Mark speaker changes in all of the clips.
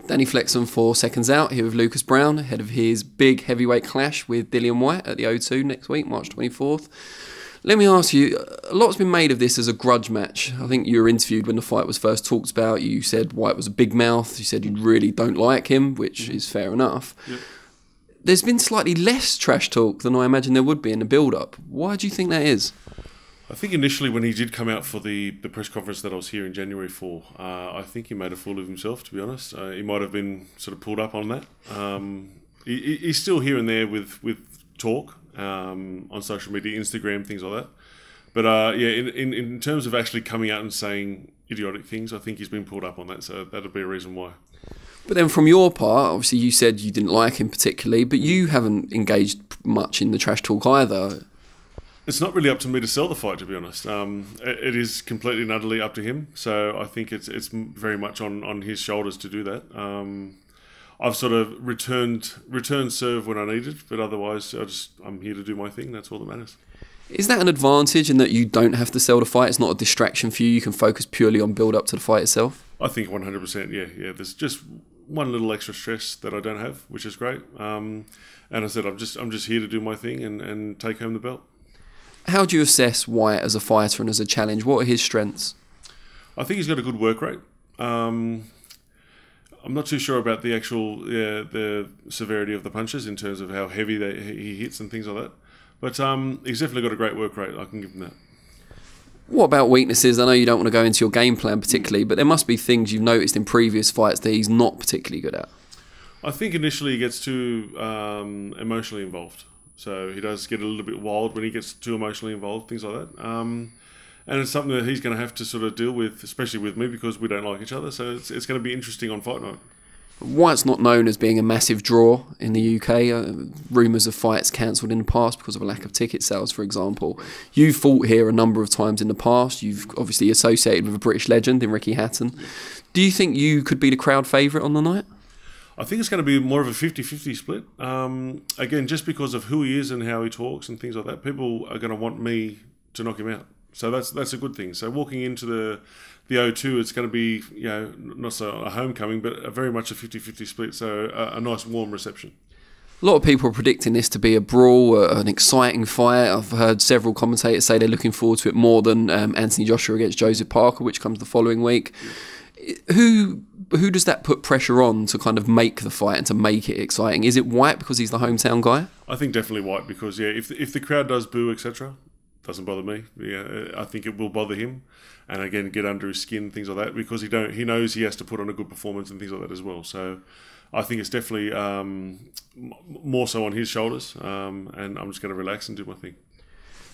Speaker 1: Danny Flexen for SecondsOut, here with Lucas Browne, ahead of his big heavyweight clash with Dillian Whyte at the O2 next week, March 24th. Let me ask you, a lot's been made of this as a grudge match. I think you were interviewed when the fight was first talked about. You said Whyte was a big mouth. You said you really don't like him, which is fair enough. Yep. There's been slightly less trash talk than I imagine there would be in the build-up. Why do you think that is?
Speaker 2: I think initially when he did come out for the press conference that I was here in January for, I think he made a fool of himself, to be honest. He might have been sort of pulled up on that. He's still here and there with talk on social media, Instagram, things like that. But yeah, in terms of actually coming out and saying idiotic things, I think he's been pulled up on that, so that'll be a reason why.
Speaker 1: But then from your part, obviously you said you didn't like him particularly, but you haven't engaged much in the trash talk either.
Speaker 2: It's not really up to me to sell the fight, to be honest. It is completely and utterly up to him. So I think it's very much on his shoulders to do that. I've sort of returned serve when I needed, but otherwise I'm here to do my thing. That's all that matters.
Speaker 1: Is that an advantage in that you don't have to sell the fight? It's not a distraction for you. You can focus purely on build up to the fight itself.
Speaker 2: I think 100%. Yeah. There's just one little extra stress that I don't have, which is great. And I said I'm just here to do my thing and take home the belt.
Speaker 1: How do you assess Whyte as a fighter and as a challenge? What are his strengths?
Speaker 2: I think he's got a good work rate. I'm not too sure about the actual the severity of the punches in terms of how heavy he hits and things like that. But he's definitely got a great work rate. I can give him that. What
Speaker 1: about weaknesses? I know you don't want to go into your game plan particularly, but there must be things you've noticed in previous fights that he's not particularly good at.
Speaker 2: I think initially he gets too emotionally involved. So he does get a little bit wild when he gets too emotionally involved, things like that. And it's something that he's going to have to sort of deal with, especially with me, because we don't like each other. So it's going to be interesting on fight night.
Speaker 1: Whyte's not known as being a massive draw in the UK. Rumours of fights cancelled in the past because of a lack of ticket sales, for example. You've fought here a number of times in the past. You've obviously associated with a British legend in Ricky Hatton. Do you think you could be the crowd favourite on the night?
Speaker 2: I think it's going to be more of a 50-50 split. Again, just because of who he is and how he talks and things like that, people are going to want me to knock him out. So that's a good thing. So walking into the O2, it's going to be, you know, not so a homecoming, but very much a 50-50 split. So a nice warm reception.
Speaker 1: A lot of people are predicting this to be a brawl, an exciting fight. I've heard several commentators say they're looking forward to it more than Anthony Joshua against Joseph Parker, which comes the following week. Who does that put pressure on to kind of make the fight and to make it exciting? Is it Whyte because he's the hometown guy?
Speaker 2: I think definitely Whyte because, yeah, if the crowd does boo, etc., doesn't bother me. Yeah, I think it will bother him, and again, get under his skin, things like that, because he knows he has to put on a good performance and things like that as well. So I think it's definitely more so on his shoulders, and I'm just going to relax and do my thing.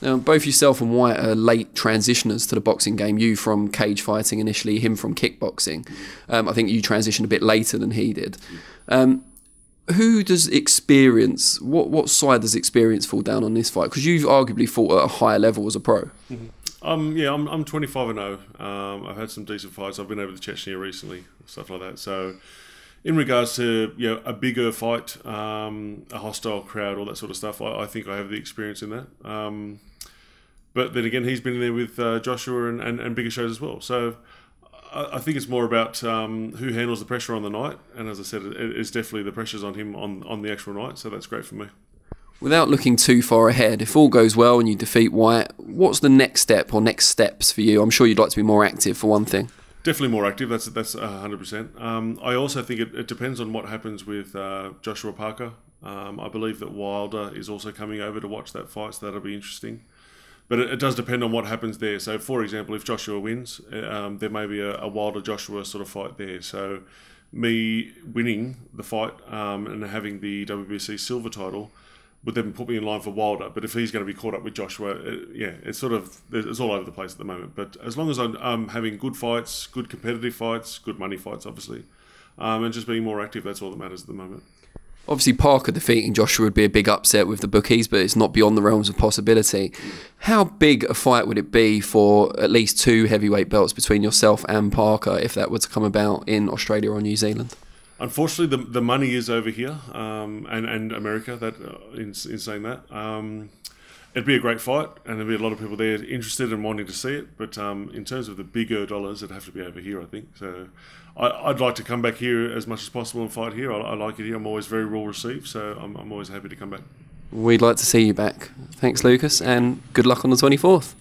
Speaker 1: Now, both yourself and Whyte are late transitioners to the boxing game. You from cage fighting initially, him from kickboxing. I think you transitioned a bit later than he did. Who does experience, what side does experience fall down on this fight? Because you've arguably fought at a higher level as a pro.
Speaker 2: Mm-hmm. Yeah, I'm 25-0. I've had some decent fights. I've been over to Chechnya recently, stuff like that. So in regards to, you know, a bigger fight, a hostile crowd, all that sort of stuff, I think I have the experience in that. But then again, he's been in there with Joshua and bigger shows as well. So I think it's more about who handles the pressure on the night. And as I said, it's definitely the pressure's on him on the actual night. So that's great for me.
Speaker 1: Without looking too far ahead, if all goes well and you defeat Whyte, what's the next step or next steps for you? I'm sure you'd like to be more active for one thing.
Speaker 2: Definitely more active. That's 100%. I also think it depends on what happens with Joshua Parker. I believe that Wilder is also coming over to watch that fight, so that'll be interesting. But it does depend on what happens there. So, for example, if Joshua wins, there may be a Wilder-Joshua sort of fight there. So me winning the fight and having the WBC silver title would then put me in line for Wilder. But if he's going to be caught up with Joshua, it's all over the place at the moment. But as long as I'm having good fights, good competitive fights, good money fights, obviously, and just being more active, that's all that matters at the moment.
Speaker 1: Obviously, Parker defeating Joshua would be a big upset with the bookies, but it's not beyond the realms of possibility. How big a fight would it be for at least 2 heavyweight belts between yourself and Parker if that were to come about in Australia or New Zealand?
Speaker 2: Unfortunately, the money is over here and America. That in saying that, it'd be a great fight, and there'd be a lot of people there interested and wanting to see it. But in terms of the bigger dollars, it'd have to be over here, I think. So I'd like to come back here as much as possible and fight here. I like it here. I'm always very well received, so I'm always happy to come back.
Speaker 1: We'd like to see you back. Thanks, Lucas, and good luck on the 24th.